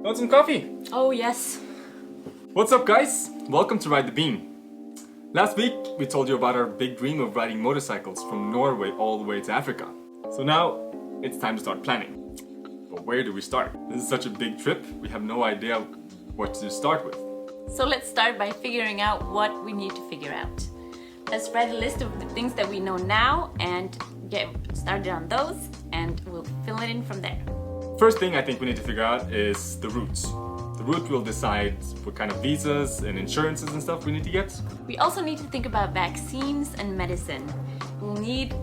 Want some coffee? Oh yes. What's up guys? Welcome to Ride the Beam. Last week we told you about our big dream of riding motorcycles from Norway all the way to Africa. So now it's time to start planning. But where do we start? This is such a big trip, we have no idea what to start with. So let's start by figuring out what we need to figure out. Let's write a list of the things that we know now and get started on those, and we'll fill it in from there. First thing I think we need to figure out is the routes. The route will decide what kind of visas and insurances and stuff we need to get. We also need to think about vaccines and medicine. We'll need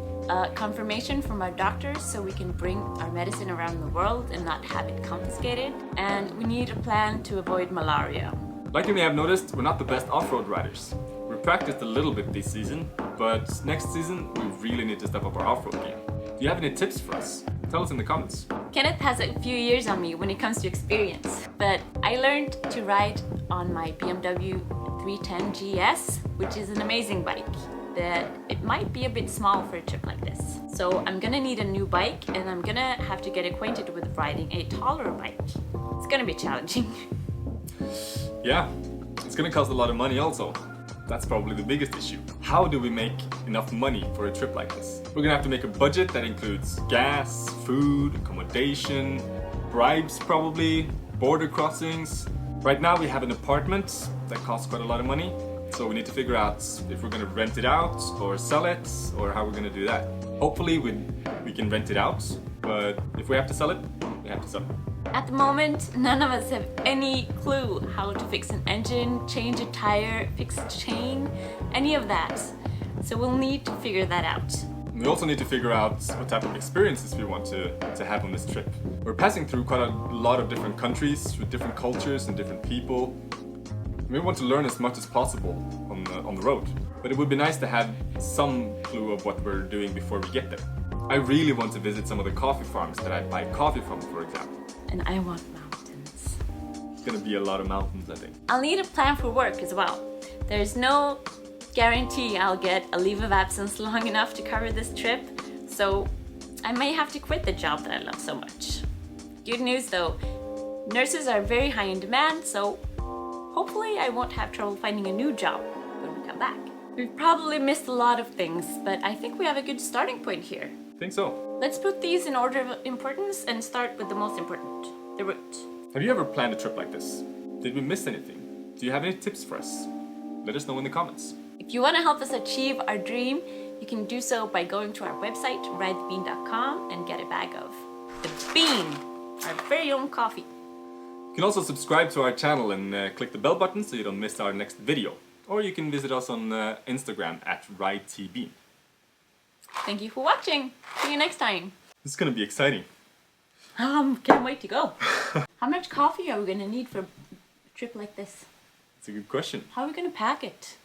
confirmation from our doctors so we can bring our medicine around the world and not have it confiscated. And we need a plan to avoid malaria. Like you may have noticed, we're not the best off-road riders. We practiced a little bit this season, but next season we really need to step up our off-road game. Do you have any tips for us? Tell us in the comments. Kenneth has a few years on me when it comes to experience, but I learned to ride on my BMW 310 GS, which is an amazing bike. It might be a bit small for a trip like this. So I'm gonna need a new bike, and I'm gonna have to get acquainted with riding a taller bike. It's gonna be challenging. Yeah, it's gonna cost a lot of money also. That's probably the biggest issue. How do we make enough money for a trip like this? We're gonna have to make a budget that includes gas, food, accommodation, bribes probably, border crossings. Right now we have an apartment that costs quite a lot of money, so we need to figure out if we're gonna rent it out or sell it, or how we're gonna do that. Hopefully we can rent it out, but if we have to sell it, we have to sell it. At the moment, none of us have any clue how to fix an engine, change a tire, fix a chain, any of that. So we'll need to figure that out. We also need to figure out what type of experiences we want to have on this trip. We're passing through quite a lot of different countries with different cultures and different people. We want to learn as much as possible on the road. But it would be nice to have some clue of what we're doing before we get there. I really want to visit some of the coffee farms that I buy coffee from, for example. And I want mountains. It's gonna be a lot of mountains, I think. I'll need a plan for work as well. There's no guarantee I'll get a leave of absence long enough to cover this trip, so I may have to quit the job that I love so much. Good news though, nurses are very high in demand, so hopefully I won't have trouble finding a new job when we come back. We've probably missed a lot of things, but I think we have a good starting point here. I think so. Let's put these in order of importance and start with the most important, the route. Have you ever planned a trip like this? Did we miss anything? Do you have any tips for us? Let us know in the comments. If you want to help us achieve our dream, you can do so by going to our website, ridethebean.com, and get a bag of the Bean, our very own coffee. You can also subscribe to our channel and click the bell button so you don't miss our next video. Or you can visit us on Instagram at @ridetbean. Thank you for watching. See you next time. This is gonna be exciting. Can't wait to go. How much coffee are we gonna need for a trip like this? It's a good question. How are we gonna pack it?